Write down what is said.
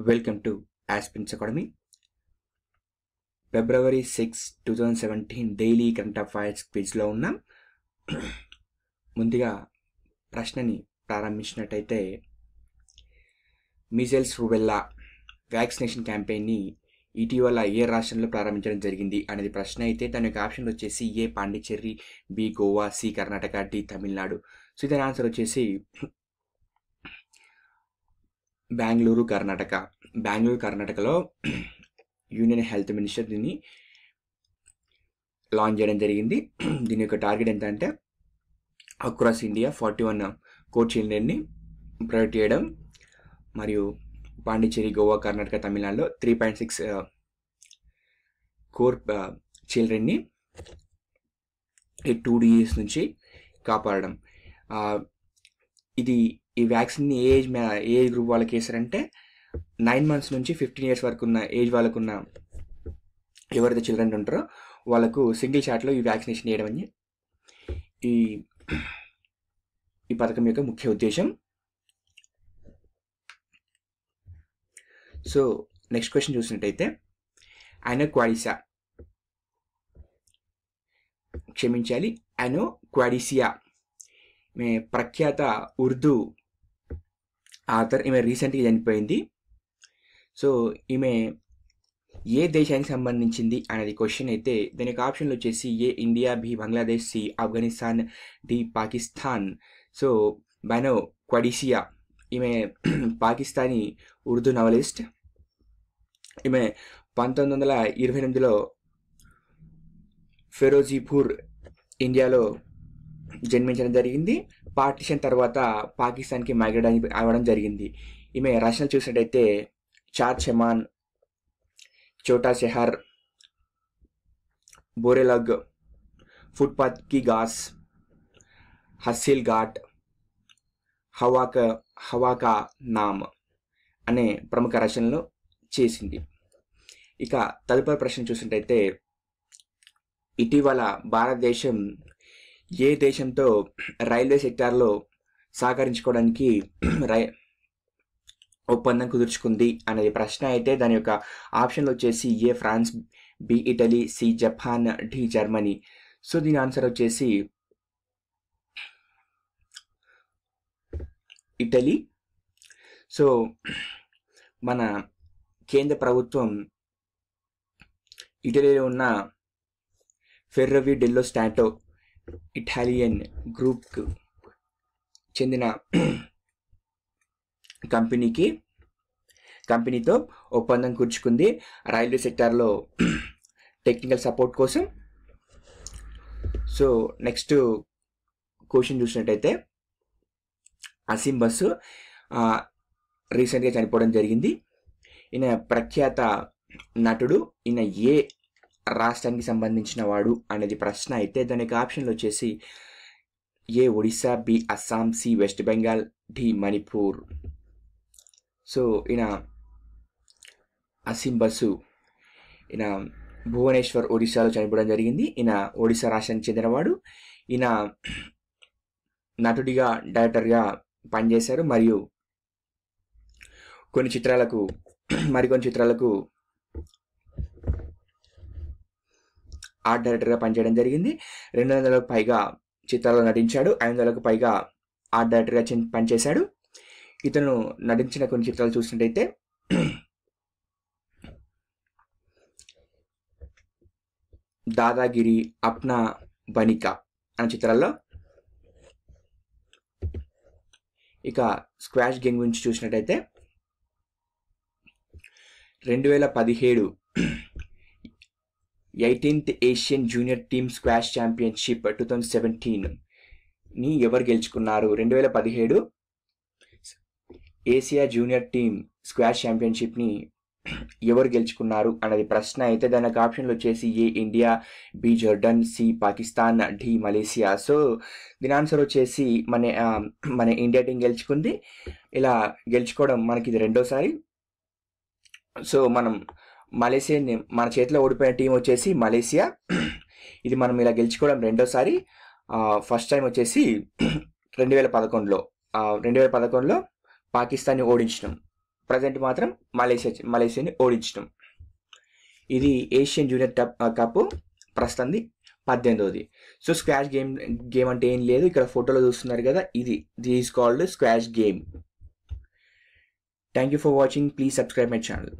Welcome to Aspins Academy. ఫిబ్రవరి 6, 2017 daily current affairs క్విజ్లో ఉన్నాం. ముందుగా ప్రశ్నని ప్రారంభించినట్టయితే, మీజల్స్ రూబెల్లా వ్యాక్సినేషన్ క్యాంపెయిన్ని ఇటీవల ఏ రాష్ట్రంలో ప్రారంభించడం జరిగింది అనేది ప్రశ్న అయితే దాని యొక్క ఆప్షన్లు వచ్చేసి A Pondicherry, B Goa, C Karnataka, D Tamil Nadu. So దాని ఆన్సర్ వచ్చేసి బెంగళూరు కర్ణాటకలో యూనియన్ హెల్త్ మినిస్టర్ దీన్ని లాంచ్ చేయడం జరిగింది. దీని యొక్క టార్గెట్ ఎంత అంటే అక్రాస్ ఇండియా 41 కోర్ చిల్డ్రన్ని ప్రొవైడ్ చేయడం, మరియు పాండిచ్చేరి, గోవా, కర్ణాటక, తమిళనాడులో 3.6 కోర్ చిల్డ్రన్ని ఈ 2 years నుంచి కాపాడడం. ఈ వ్యాక్సిన్ని ఏ ఏజ్ గ్రూప్ వాళ్ళకి వేస్తారంటే 9 months నుంచి 15 years వరకు ఉన్న ఏజ్ వాళ్ళకున్న ఎవరైతే చిల్డ్రన్ ఉంటారో వాళ్ళకు సింగిల్ షాట్లో ఈ వ్యాక్సినేషన్ చేయడం అని ఈ పథకం యొక్క ముఖ్య ఉద్దేశం. సో నెక్స్ట్ క్వశ్చన్ చూసినట్టయితే, అనోక్వాడిసియా ప్రఖ్యాత ఉర్దూ ఆథర్, ఈమె రీసెంట్గా చనిపోయింది. సో ఈమె ఏ దేశానికి సంబంధించింది అనేది క్వశ్చన్ అయితే దాని యొక్క ఆప్షన్లు వచ్చేసి A India, B Bangladesh, C Afghanistan, D Pakistan. So Bano Qudsia ఈమె పాకిస్తానీ ఉర్దూ నవలిస్ట్. ఈమె 1928లో ఫిరోజీపూర్, ఇండియాలో జన్మించడం జరిగింది. పార్టిషన్ తర్వాత పాకిస్తాన్కి మైగ్రేట్ అవ్వడం జరిగింది. ఈమె రచనలు చూసినట్టయితే చార్ చమాన్, చోటా షెహర్, బోరెలగ్, ఫుట్పాత్ కి గాస్, హస్సిల్ ఘాట్, హవాకా నామ్ అనే ప్రముఖ రచనలు చేసింది. ఇక తదుపరి ప్రశ్న చూసినట్టయితే, ఇటీవల భారతదేశం ఏ దేశంతో రైల్వే సెక్టార్లో సహకరించుకోవడానికి ఒప్పందం కుదుర్చుకుంది అనేది ప్రశ్న అయితే దాని యొక్క ఆప్షన్లు వచ్చేసి A France, B Italy, C Japan, D Germany. So దీని ఆన్సర్ వచ్చేసి ఇటలీ. సో మన కేంద్ర ప్రభుత్వం ఇటలీలో ఉన్న ఫెర్రోవి డెల్లో స్టాటో ఇటాలియన్ గ్రూప్కు చెందిన కంపెనీతో ఒప్పందం కూర్చుకుంది రైల్వే సెక్టార్లో టెక్నికల్ సపోర్ట్ కోసం. సో నెక్స్ట్ క్వశ్చన్ చూసినట్టయితే, అసీం బసు రీసెంట్గా చనిపోవడం జరిగింది. ఈయన ప్రఖ్యాత నటుడు. ఈయన ఏ రాష్ట్రానికి సంబంధించిన వాడు అనేది ప్రశ్న అయితే దాని యొక్క ఆప్షన్లు వచ్చేసి A Odisha, B Assam, C West Bengal, D Manipur. So ఈయన అసీం బసు ఈయన భువనేశ్వర్, ఒడిశాలో చనిపోవడం జరిగింది. ఈయన ఒడిశా రాష్ట్రానికి చెందినవాడు. ఈయన నటుడిగా, డైరెక్టర్గా పనిచేశారు, మరియు మరికొన్ని చిత్రాలకు ఆర్ట్ డైరెక్టర్గా పనిచేయడం జరిగింది. 200లకు పైగా చిత్రాల్లో నటించాడు. 500లకు పైగా ఆర్ట్ డైరెక్టర్గా పనిచేశాడు. ఇతను నటించిన కొన్ని చిత్రాలు చూసినట్టయితే దాదాగిరి, అప్నా బనికా అనే చిత్రాల్లో. ఇక స్క్వాష్ గేమ్ గురించి చూసినట్టయితే 2017 18th Asian junior team squash championship 2017ని ఎవరు గెలుచుకున్నారు? 2017 ఏషియా జూనియర్ టీమ్ స్క్వాష్ ఛాంపియన్షిప్ని ఎవరు గెలుచుకున్నారు అనేది ప్రశ్న అయితే దానికి ఆప్షన్లు వచ్చేసి A India, B Jordan, C Pakistan, D Malaysia. So దీని ఆన్సర్ వచ్చేసి మన ఇండియా టీం గెలుచుకుంది. ఇలా గెలుచుకోవడం మనకి ఇది రెండోసారి. సో మలేసియాని మన చేతిలో ఓడిపోయిన టీం వచ్చేసి మలేసియా. ఇది మనం ఇలా గెలుచుకోవడం రెండోసారి. ఫస్ట్ టైం వచ్చేసి 2011లో పాకిస్తాన్ని ఓడించినాం ప్రజెంట్ మాత్రం మలేషియాని ఓడించడం. ఇది ఏషియన్ జూనియర్ కప్ ప్రస్తుతానికి 18వ. సో స్క్వాష్ గేమ్ అంటే ఏం లేదు, ఇక్కడ ఫోటోలో చూస్తున్నారు కదా, ఇది is called squash game. Thank you for watching. Please subscribe my channel.